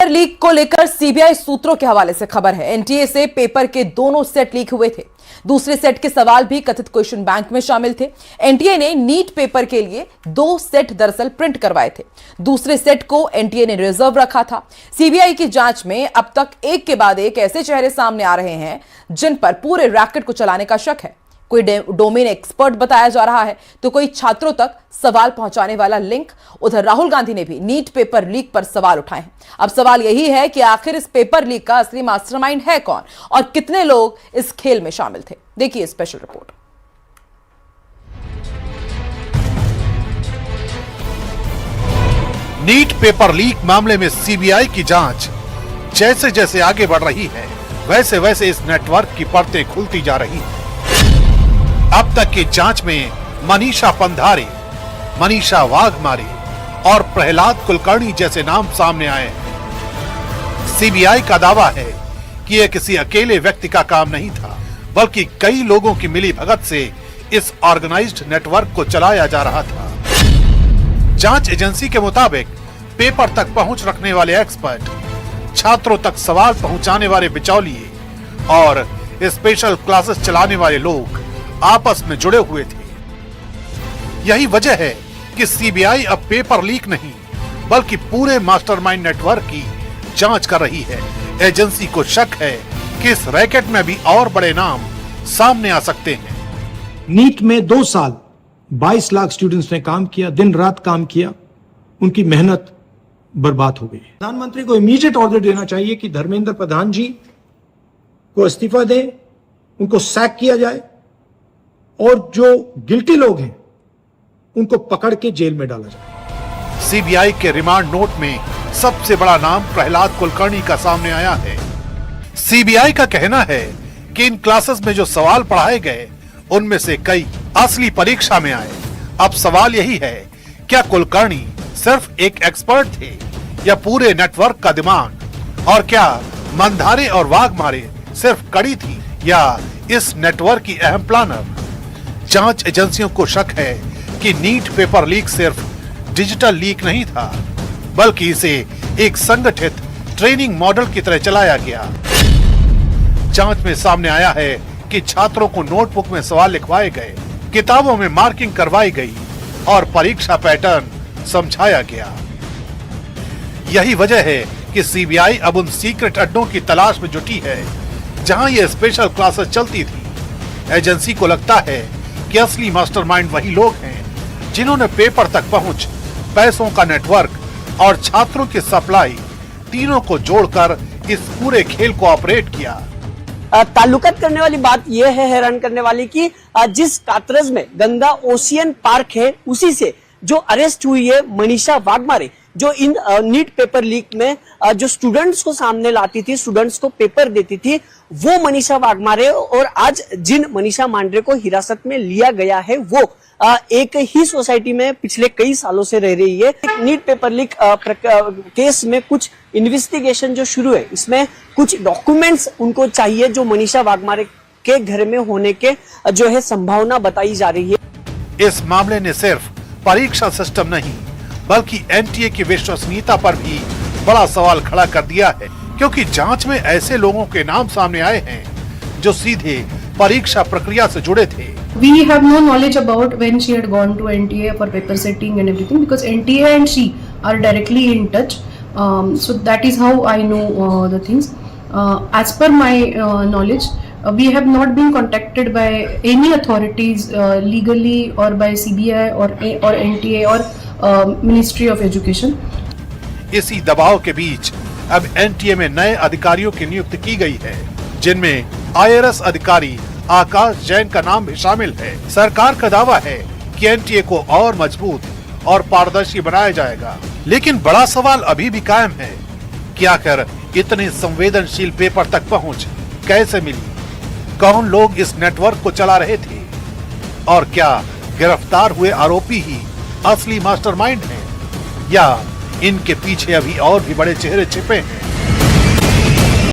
Leak को लेकर CBI सूत्रों के हवाले से खबर है। एनटीए से पेपर के दोनों सेट लीक हुए थे। दूसरे सेट के सवाल भी कथित क्वेश्चन बैंक में शामिल थे। एनटीए ने नीट पेपर के लिए 2 सेट दरअसल प्रिंट करवाए थे। दूसरे सेट को एनटीए ने रिजर्व रखा था। सीबीआई की जांच में अब तक एक के बाद एक ऐसे चेहरे सामने आ रहे हैं जिन पर पूरे रैकेट को चलाने का शक है। कोई डोमेन एक्सपर्ट बताया जा रहा है तो कोई छात्रों तक सवाल पहुंचाने वाला लिंक। उधर राहुल गांधी ने भी नीट पेपर लीक पर सवाल उठाए हैं। अब सवाल यही है कि आखिर इस पेपर लीक का असली मास्टरमाइंड है कौन और कितने लोग इस खेल में शामिल थे। देखिए special report. NEET paper leak मामले में सीबीआई की जांच जैसे जैसे आगे बढ़ रही है, वैसे वैसे इस नेटवर्क की परतें खुलती जा रही है। अब तक की जांच में मनीषा पंधारे, मनीषा वाघमारे और प्रहलाद कुलकर्णी जैसे नाम सामने आए हैं। सीबीआई का दावा है कि यह किसी अकेले व्यक्ति का काम नहीं था, बल्कि कई लोगों की मिलीभगत से इस ऑर्गेनाइज्ड नेटवर्क को चलाया जा रहा था। जांच एजेंसी के मुताबिक पेपर तक पहुंच रखने वाले एक्सपर्ट, छात्रों तक सवाल पहुंचाने वाले बिचौलिए और स्पेशल क्लासेस चलाने वाले लोग आपस में जुड़े हुए थे। यही वजह है कि सीबीआई अब पेपर लीक नहीं बल्कि पूरे मास्टरमाइंड नेटवर्क की जांच कर रही है। एजेंसी को शक है कि इस रैकेट में भी और बड़े नाम सामने आ सकते हैं। नीट में 2 साल 22 लाख स्टूडेंट्स ने काम किया, दिन रात काम किया, उनकी मेहनत बर्बाद हो गई। प्रधानमंत्री को इमीडिएट ऑर्डर देना चाहिए कि धर्मेंद्र प्रधान जी को इस्तीफा दें, उनको सैक किया जाए और जो गिल्टी लोग हैं उनको पकड़ के जेल में डाला जाए। सीबीआई के रिमांड नोट में सबसे बड़ा नाम प्रहलाद कुलकर्णी का सामने आया है। सीबीआई का कहना है कि इन क्लासेस में जो सवाल पढ़ाए गए उनमें से कई असली परीक्षा में आए। अब सवाल यही है, क्या कुलकर्णी सिर्फ एक एक्सपर्ट थे या पूरे नेटवर्क का दिमाग, और क्या मंधारे और वाघमारे सिर्फ कड़ी थी या इस नेटवर्क की अहम प्लानर। जांच एजेंसियों को शक है कि नीट पेपर लीक सिर्फ डिजिटल लीक नहीं था, बल्कि इसे एक संगठित ट्रेनिंग मॉडल की तरह चलाया गया। जांच में सामने आया है कि छात्रों को नोटबुक में सवाल लिखवाए गए, किताबों में मार्किंग करवाई गई और परीक्षा पैटर्न समझाया गया। यही वजह है कि सीबीआई अब उन सीक्रेट अड्डों की तलाश में जुटी है जहां ये स्पेशल क्लासेस चलती थी। एजेंसी को लगता है कि असली मास्टरमाइंड वही लोग हैं जिन्होंने पेपर तक पहुंच, पैसों का नेटवर्क और छात्रों की सप्लाई, तीनों को जोड़कर इस पूरे खेल को ऑपरेट किया। ताल्लुकात करने वाली बात यह है, हैरान करने वाली, कि जिस कातरज में गंगा ओशियन पार्क है उसी से जो अरेस्ट हुई है मनीषा वाघमारे, जो इन नीट पेपर लीक में जो स्टूडेंट्स को सामने लाती थी, स्टूडेंट्स को पेपर देती थी, वो मनीषा वाघमारे। और आज जिन मनीषा मांडरे को हिरासत में लिया गया है वो एक ही सोसाइटी में पिछले कई सालों से रह रही है। नीट पेपर लीक केस में कुछ इन्वेस्टिगेशन जो शुरू है, इसमें कुछ डॉक्यूमेंट्स उनको चाहिए जो मनीषा वाघमारे के घर में होने के जो है संभावना बताई जा रही है। इस मामले ने सिर्फ परीक्षा सिस्टम नहीं बल्कि एनटीए की विश्वसनीयता पर भी बड़ा सवाल खड़ा कर दिया है, क्योंकि जांच में ऐसे लोगों के नाम सामने आए हैं जो सीधे परीक्षा प्रक्रिया से जुड़े थे। We have no knowledge about when she had gone to NTA for paper setting and everything, because NTA and she are directly in touch. So that is how I know the things. As per my knowledge, we have not been contacted by any authorities legally or by CBI or NTA or Ministry of Education. इसी दबाव के बीच अब NTA में नए अधिकारियों की नियुक्ति की गई है, जिनमें IRS अधिकारी आकाश जैन का नाम भी शामिल है। सरकार का दावा है कि एनटीए को और मजबूत और पारदर्शी बनाया जाएगा, लेकिन बड़ा सवाल अभी भी कायम है कि आखिर इतने संवेदनशील पेपर तक पहुंच कैसे मिली, कौन लोग इस नेटवर्क को चला रहे थे और क्या गिरफ्तार हुए आरोपी ही असली मास्टरमाइंड हैं या इनके पीछे अभी और भी बड़े चेहरे छिपे हैं।